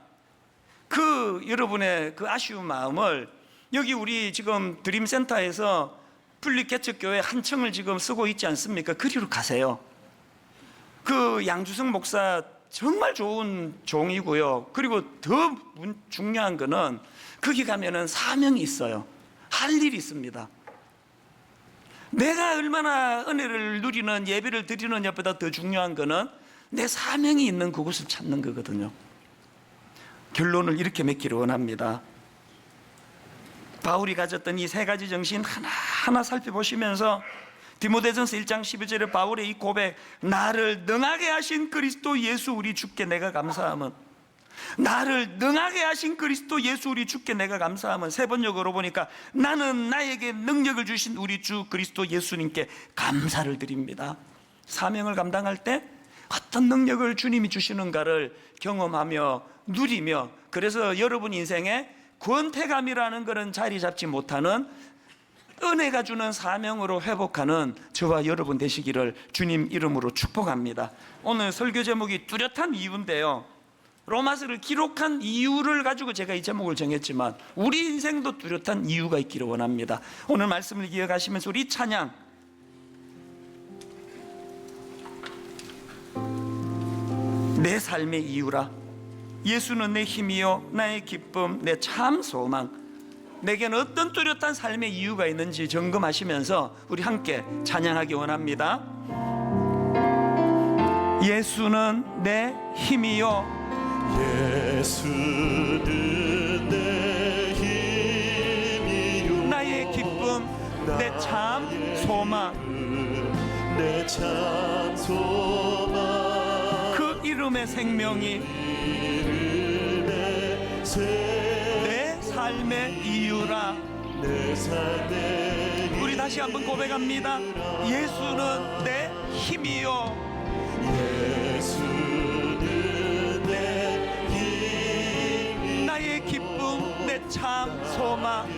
A: 여러분의 그 아쉬운 마음을 여기 우리 지금 드림센터에서 분립개척교회 한 층을 지금 쓰고 있지 않습니까? 그리로 가세요. 그 양주성 목사 정말 좋은 종이고요. 그리고 더 중요한 거는 거기 가면은 사명이 있어요. 할 일이 있습니다. 내가 얼마나 은혜를 누리는, 예배를 드리느냐보다 더 중요한 거는 내 사명이 있는 그곳을 찾는 거거든요. 결론을 이렇게 맺기를 원합니다. 바울이 가졌던 이 세 가지 정신 하나하나 살펴보시면서 디모데전서 1장 12절에 바울의 이 고백, 나를 능하게 하신 그리스도 예수 우리 주께 내가 감사함은, 나를 능하게 하신 그리스도 예수 우리 주께 내가 감사함은, 세 번역으로 보니까 나는 나에게 능력을 주신 우리 주 그리스도 예수님께 감사를 드립니다. 사명을 감당할 때 어떤 능력을 주님이 주시는가를 경험하며 누리며, 그래서 여러분 인생에 권태감이라는 것은 자리 잡지 못하는 은혜가 주는 사명으로 회복하는 저와 여러분 되시기를 주님 이름으로 축복합니다. 오늘 설교 제목이 뚜렷한 이유인데요, 로마서를 기록한 이유를 가지고 제가 이 제목을 정했지만 우리 인생도 뚜렷한 이유가 있기를 원합니다. 오늘 말씀을 기억하시면서 우리 찬양, 내 삶의 이유라, 예수는 내 힘이요 나의 기쁨, 내 참 소망, 내게는 어떤 뚜렷한 삶의 이유가 있는지 점검하시면서 우리 함께 찬양하기 원합니다. 예수는 내 힘이요,
B: 예수는 내 힘이요
A: 나의 기쁨, 내 참 소망,
B: 내 참 소망,
A: 그 이름의 생명이 내 삶의 이유라.
B: 내 삶의
A: 우리 다시 한번 고백합니다. 예수는 내 힘이요,
B: 예수는 내 힘이
A: 나의 기쁨, 내 참 소망,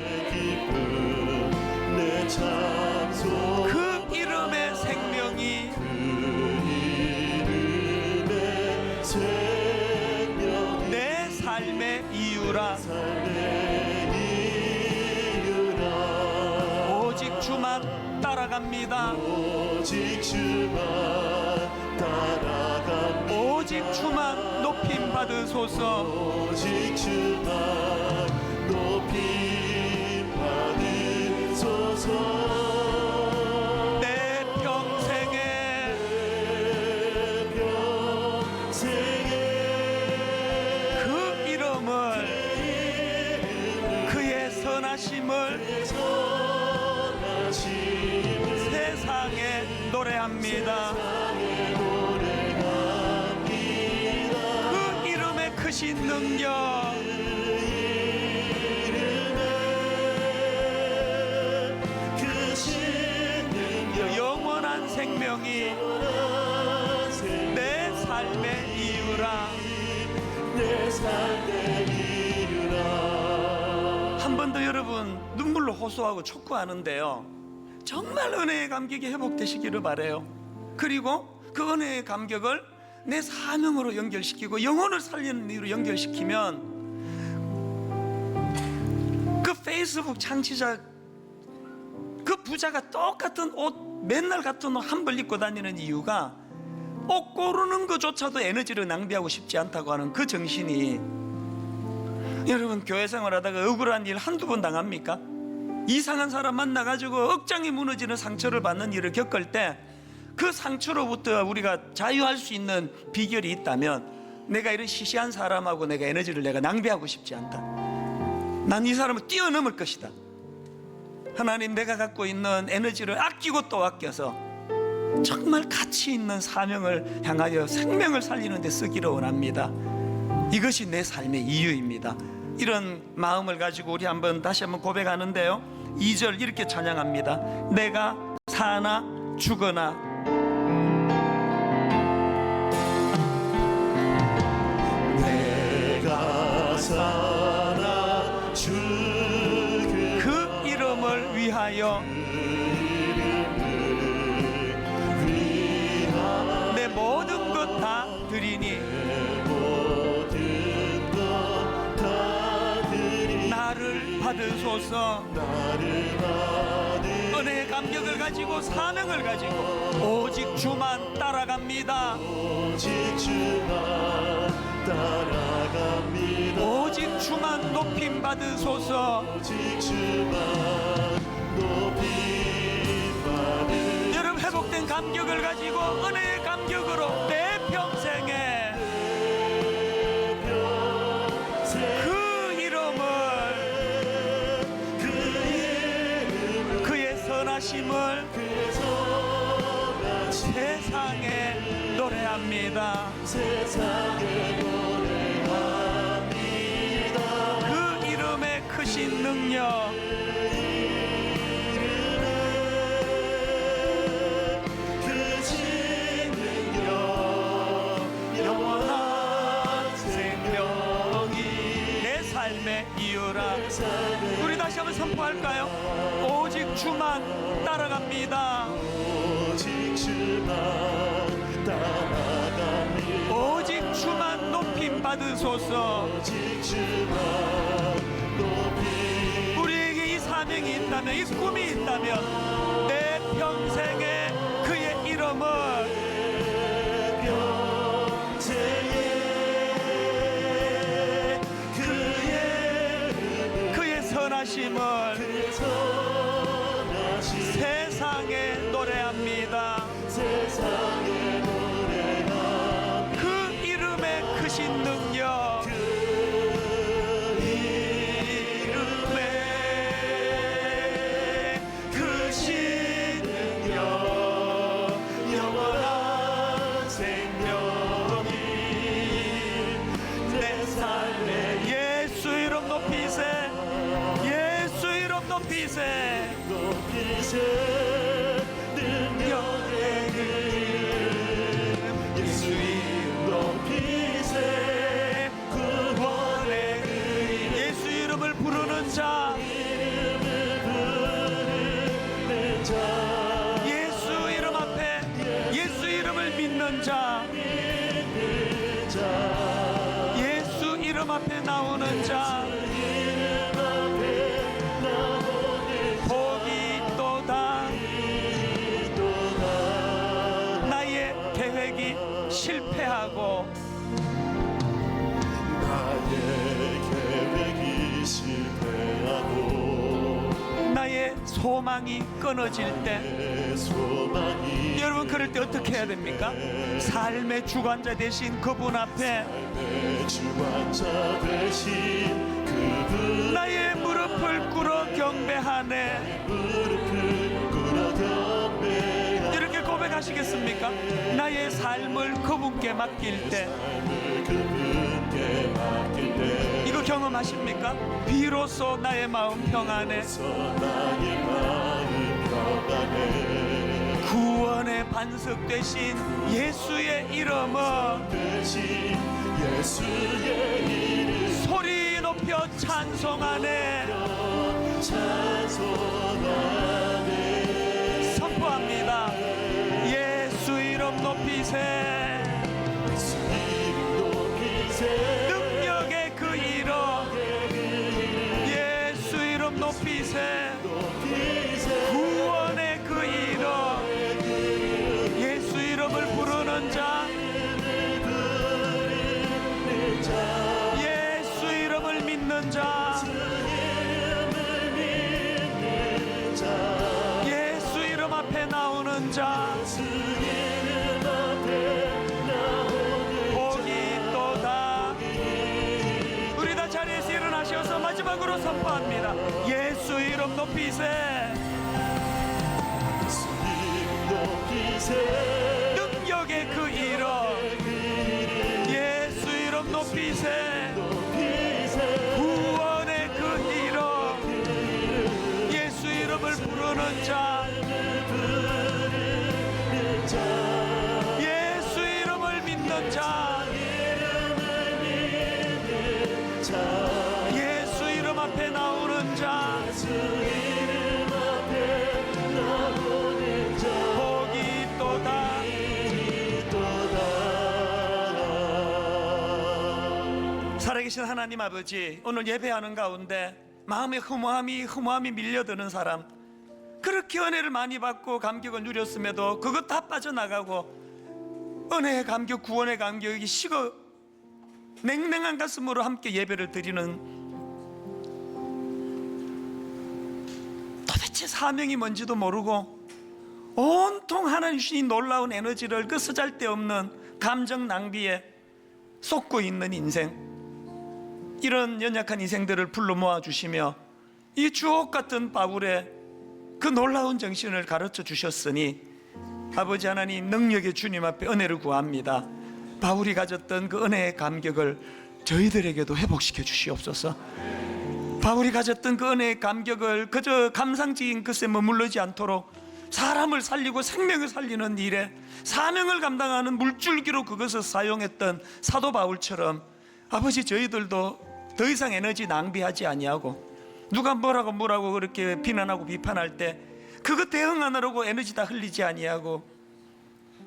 B: 내 참 소망,
A: 그 이름의 생명이 내 삶의 이유라. 따라갑니다.
B: 오직 주만 따라갑니다.
A: 오직 주만 높임 받으소서.
B: 오직 주만 높임 받으소서.
A: 내 평생에 그 이름을, 그의 선하심을 세상에 노래합니다. 그 이름의 크신 능력, 영원한 생명이 내 삶의 이유라. 한 번 더 여러분 눈물로 호소하고 촉구하는데요, 정말 은혜의 감격이 회복되시기를 바라요. 그리고 그 은혜의 감격을 내 사명으로 연결시키고 영혼을 살리는 일로 연결시키면, 그 페이스북 창시자 그 부자가 똑같은 옷, 맨날 같은 옷 한 벌 입고 다니는 이유가 옷 고르는 것조차도 에너지를 낭비하고 싶지 않다고 하는 그 정신이, 여러분 교회 생활하다가 억울한 일 한두 번 당합니까? 이상한 사람 만나가지고 억장이 무너지는 상처를 받는 일을 겪을 때 그 상처로부터 우리가 자유할 수 있는 비결이 있다면, 내가 이런 시시한 사람하고 내가 에너지를 내가 낭비하고 싶지 않다. 난 이 사람을 뛰어넘을 것이다. 하나님, 내가 갖고 있는 에너지를 아끼고 또 아껴서 정말 가치 있는 사명을 향하여 생명을 살리는 데 쓰기를 원합니다. 이것이 내 삶의 이유입니다. 이런 마음을 가지고 우리 다시 한번 고백하는데요, 2절 이렇게 찬양합니다. 내가 사나 죽으나
B: 내가 사나 죽으나
A: 그 이름을 위하여 내 모든 것 다 드리니 나를 받으소서. 은혜의 감격을 가지고 사명을 가지고 오직 주만 따라갑니다.
B: 오직 주만 따라갑니다.
A: 오직 주만 높임 받으소서.
B: 오직 주만 높임 받으소서.
A: 여러분, 회복된 감격을 가지고 은혜의 감격으로 내 평생에 그 이름을, 그의 선하심을 세상에 노래합니다. 그 이름의 크신 능력, 영원한 생명이 내 삶의 이유라. 우리 다시 한번 선포할까요? 오직 주만 따라갑니다.
B: 오직 주만 따라갑니다.
A: 오직 주만 높임 받으소서.
B: 오직 주만 높임.
A: 우리에게 이 사명이 있다면, 이 꿈이 있다면, 내 평생에 그의 이름을, 그의 선하심을 세상에 노래합니다. 그 이름의 크신 능력, 영원한 생명이 내 삶에 예수 이름 높이세. 예수 이름 높이세. 능력의 이름, 예수 이름 높이세. 구원의 이름, 예수 이름을 부르는 자, 예수 이름 앞에, 예수 이름을 믿는 자, 예수 이름 앞에 나오는 자, 복이 있도다. 소망이 끊어질 때, 여러분 그럴 때 어떻게 해야 됩니까? 삶의 주관자 되신 그분 앞에 나의 무릎을 꿇어 경배하네. 이렇게 고백하시겠습니까? 나의 삶을 그분께 맡길 때. 이거 경험하십니까? 비로소 나의 마음 평안해. 구원의 반석 되신 예수의 이름은 소리 높여 찬송하네. 선포합니다. 예수 이름 높이세. 능력의 그 이름, 예수 이름 높이세. 구원의 그 이름, 예수 이름을 부르는 자, 예수 이름을 믿는 자, 예수 이름 앞에 나오는 자, 마지막으로 선포합니다. 예수 이름 높이세. 능력의 그 이름, 예수 이름 높이세. 구원의 그 이름, 예수 이름을 부르는 자, 예수 이름을 믿는 자, 앞에 나오는 자, 복이 또다. 살아계신 하나님 아버지, 오늘 예배하는 가운데 마음에 허무함이 밀려드는 사람, 그렇게 은혜를 많이 받고 감격을 누렸음에도 그것 다 빠져나가고 은혜의 감격, 구원의 감격이 식어 냉랭한 가슴으로 함께 예배를 드리는, 도대체 사명이 뭔지도 모르고 온통 하나님 주신 놀라운 에너지를 그 쓰잘데없는 감정 낭비에 쏟고 있는 인생, 이런 연약한 인생들을 불러 모아주시며 이 주옥 같은 바울의 그 놀라운 정신을 가르쳐 주셨으니 아버지 하나님, 능력의 주님 앞에 은혜를 구합니다. 바울이 가졌던 그 은혜의 감격을 저희들에게도 회복시켜 주시옵소서. 바울이 가졌던 그 은혜의 감격을 그저 감상적인 것에 머무르지 않도록 사람을 살리고 생명을 살리는 일에 사명을 감당하는 물줄기로 그것을 사용했던 사도 바울처럼 아버지, 저희들도 더 이상 에너지 낭비하지 아니하고 누가 뭐라고 그렇게 비난하고 비판할 때 그거 대응하느라고 에너지 다 흘리지 아니하고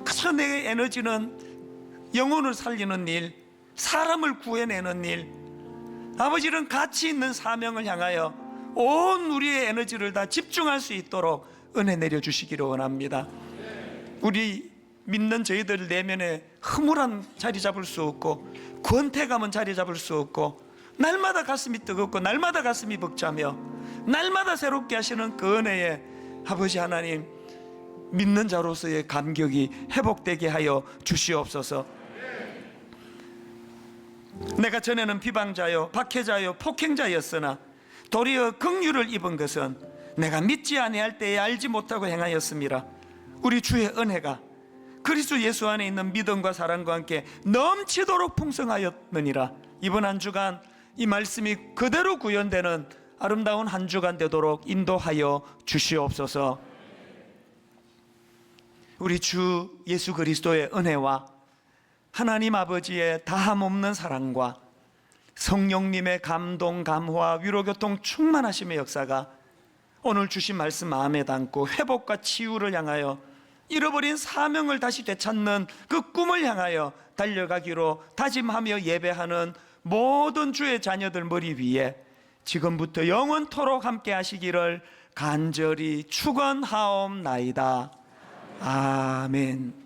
A: 그저 내 에너지는 영혼을 살리는 일, 사람을 구해내는 일, 아버지, 이런 가치 있는 사명을 향하여 온 우리의 에너지를 다 집중할 수 있도록 은혜 내려주시기를 원합니다. 우리 믿는 저희들 내면에 허물한 자리 잡을 수 없고 권태감은 자리 잡을 수 없고 날마다 가슴이 뜨겁고 날마다 가슴이 벅차며 날마다 새롭게 하시는 그 은혜에 아버지 하나님, 믿는 자로서의 감격이 회복되게 하여 주시옵소서. 내가 전에는 비방자요 박해자요 폭행자였으나 도리어 긍휼을 입은 것은 내가 믿지 아니할 때에 알지 못하고 행하였음이라. 우리 주의 은혜가 그리스도 예수 안에 있는 믿음과 사랑과 함께 넘치도록 풍성하였느니라. 이번 한 주간 이 말씀이 그대로 구현되는 아름다운 한 주간 되도록 인도하여 주시옵소서. 우리 주 예수 그리스도의 은혜와 하나님 아버지의 다함없는 사랑과 성령님의 감동, 감화, 위로, 교통, 충만하심의 역사가 오늘 주신 말씀 마음에 담고 회복과 치유를 향하여 잃어버린 사명을 다시 되찾는 그 꿈을 향하여 달려가기로 다짐하며 예배하는 모든 주의 자녀들 머리 위에 지금부터 영원토록 함께 하시기를 간절히 축원하옵나이다. 아멘.